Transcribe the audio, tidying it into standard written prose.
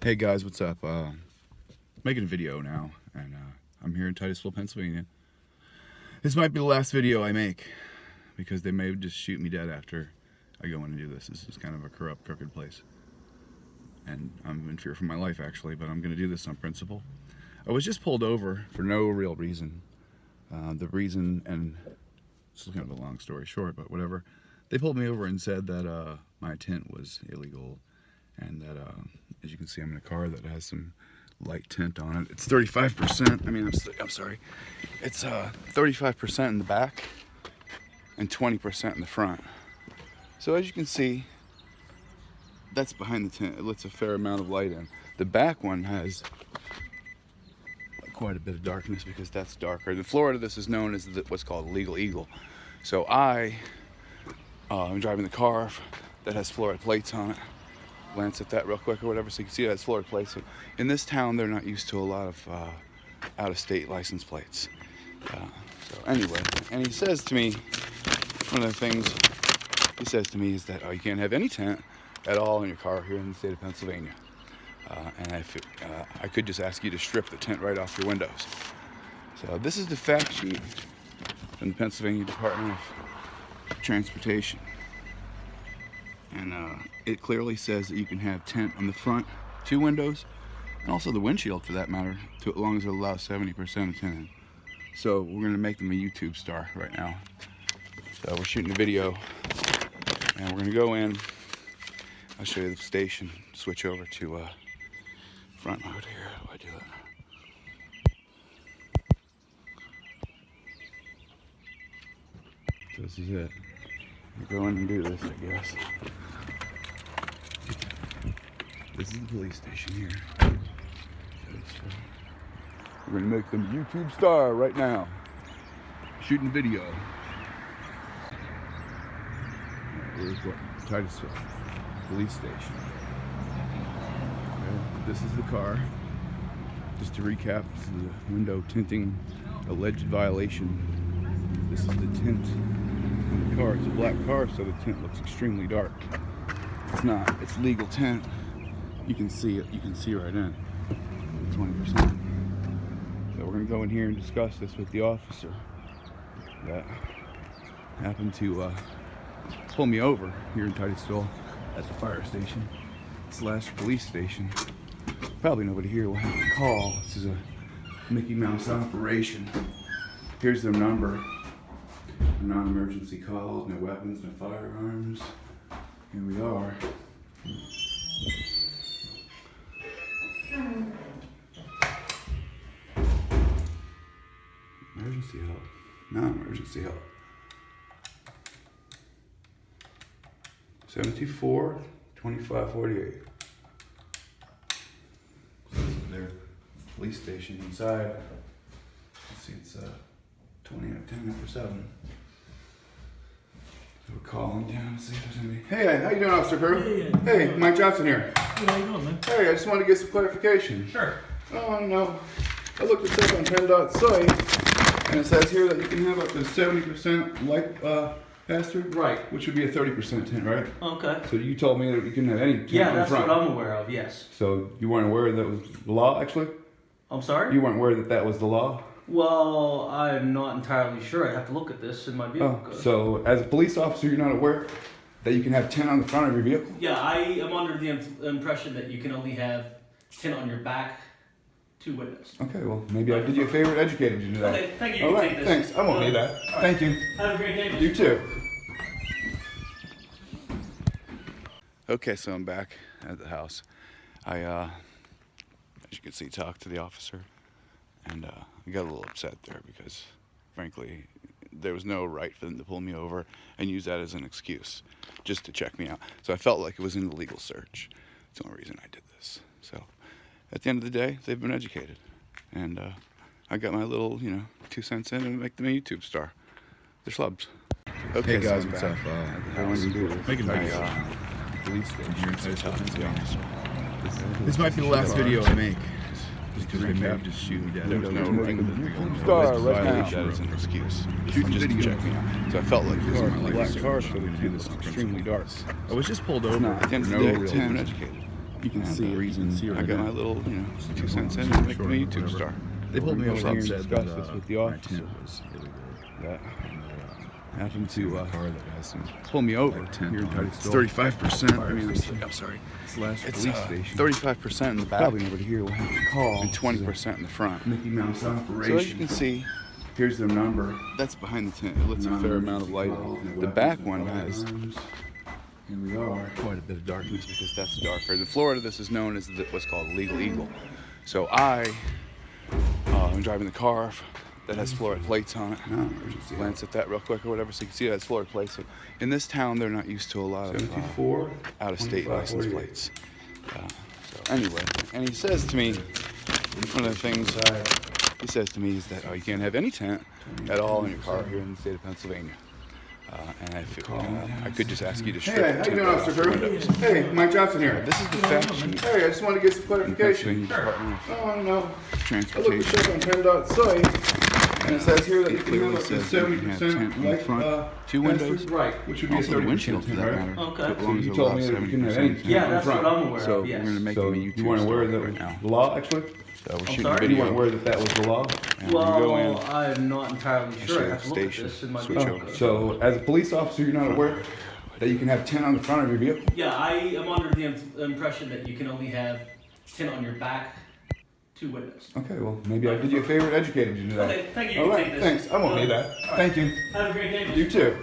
Hey guys, what's up? Making a video now, and I'm here in Titusville, Pennsylvania. This might be the last video I make, because they may just shoot me dead after I go in and do this. This is kind of a corrupt, crooked place. And I'm in fear for my life, actually, but I'm going to do this on principle. I was just pulled over for no real reason. The reason, and this is kind of a long story short, but whatever. They pulled me over and said that my tint was illegal, and that, as you can see, I'm in a car that has some light tint on it. It's 35%. I'm sorry. It's 35% in the back and 20% in the front. So as you can see, that's behind the tint. It lets a fair amount of light in. The back one has quite a bit of darkness because that's darker. In Florida, this is known as what's called legal eagle. So I'm driving the car that has Florida plates on it. Glance at that real quick or whatever, so you can see it has Florida plates. So in this town, they're not used to a lot of out-of-state license plates. So anyway, and he says to me, one of the things he says to me is that, you can't have any tint at all in your car here in the state of Pennsylvania. And I could just ask you to strip the tint right off your windows. So this is the fact sheet from the Pennsylvania Department of Transportation. And it clearly says that you can have tint on the front 2 windows, and also the windshield for that matter, as long as it allows 70% of tint in. So we're gonna make them a YouTube star right now. So we're shooting a video, and we're gonna go in. I'll show you the station, switch over to front mode here. How do I do it? So this is it. We'll go in and do this, I guess. This is the police station here. We're gonna make them a YouTube star right now. Shooting a video. Where's what? Titusville police station. Okay. This is the car. Just to recap, this is the window tinting alleged violation. This is the tint on the car. It's a black car, so the tint looks extremely dark. It's not. It's legal tint. You can see it. You can see right in. 20%. So we're going to go in here and discuss this with the officer that happened to pull me over here in Titusville at the fire station / police station. Probably nobody here will have to call. This is a Mickey Mouse operation. Here's their number. Non-emergency calls, no weapons, no firearms. Here we are. Emergency help. Non-emergency help. 74 25 48. So this is their police station inside. Let's see, it's 20 out of 10 after 7. So we're calling down to see if there's anybody. Hey, how you doing, Officer Prugh? Hey, Mike Johnson here. Hey, how you doing, man? Hey, I just wanted to get some clarification. Sure. Oh, no. I looked this up on PennDOT site, and it says here that you can have up to 70% light pass-through. Right. Which would be a 30% tint, right? Okay. So you told me that you couldn't have any tint Yeah, on the that's front. what I'm aware of, yes. So you weren't aware that was the law, actually? I'm sorry? You weren't aware that that was the law? Well, I'm not entirely sure. I'd have to look at this in my vehicle. Oh, so as a police officer, you're not aware that you can have tint on the front of your vehicle? Yeah, I am under the impression that you can only have tint on your back 2 windows. Okay, well, maybe I did you a favor and educated you today. Okay, thank you. All You right, can take thanks. this. I won't need that. Right. Thank you. Have a great day. You too. Okay, so I'm back at the house. I, as you can see, talked to the officer, and I got a little upset there because, frankly, there was no right for them to pull me over and use that as an excuse just to check me out. So I felt like it was an illegal search. It's the only reason I did this. So at the end of the day, they've been educated, and I got my little, 2 cents in and make them a YouTube star. They're schlubs. Okay, Hey guys, what's up? Making a video. Police station here in Titusville. This might be the last video I make. Just to recap, just shoot me dead. There was no YouTube star right now. That is an excuse. Just to check me out. So I felt like this was my Black life. car, so the tint is extremely dark. I was just pulled over. At the end of the day, they've been educated. You can see the it. reason You can see it I right got now. my little, 2 cents in to make me a YouTube star. They pulled me over here and said discussed that, this with the officer. tint was really good. That happened to car that has some pull me over tint here in on it. Titusville. It's 35%. I mean, I'm sorry. Slash It's police station. 35% in the back Probably nobody here will have to call. and 20% in the front. Mickey Mouse operation. So as you can see, Here's their number. that's behind the tent. It lets a fair amount of light. The back one has Here we are. quite a bit of darkness because that's darker. In Florida, this is known as what's called legal eagle. So I am driving the car that has Florida plates on it. Glance at that real quick or whatever, so you can see it has Florida plates. So in this town, they're not used to a lot of 74, out-of-state license 25, plates. So anyway, and he says to me, one of the things he says to me is that you can't have any tent at all in your car here in the state of Pennsylvania. And I could just ask you to strip Hey, the how you tent doing, off Officer the Prugh? windows. Hey, Mike Johnson here. This is the fact sheet. Hey, I just wanted to get some clarification. Pennsylvania Department Oh, no. of I looked Transportation. this up on PennDOT site, and it says here that you can Clearly have up to says you can have tent 70% in the front, two windows, Right. which would be a also the 30% windshield for that right? matter. Okay. As long as You it told allows me that you can have 70% any tent. Yeah, in that's front. what I'm aware So of. Yes. we're gonna make So them a you YouTube weren't aware story that right was now. the law, actually? So we're shooting sorry? a You video. weren't aware that that was the law? And when you go in, Well, I'm not entirely show sure. I you have to the look at station, this in my switch book. over. So, as a police officer, you're not aware that you can have tint on the front of your vehicle? Yeah, I am under the impression that you can only have tint on your back, 2 windows. Okay, well, maybe I did you a favor and educated you to that. Okay, thank you. You All can right, take this. thanks. I won't need that. Thank you. Have a great day. You too.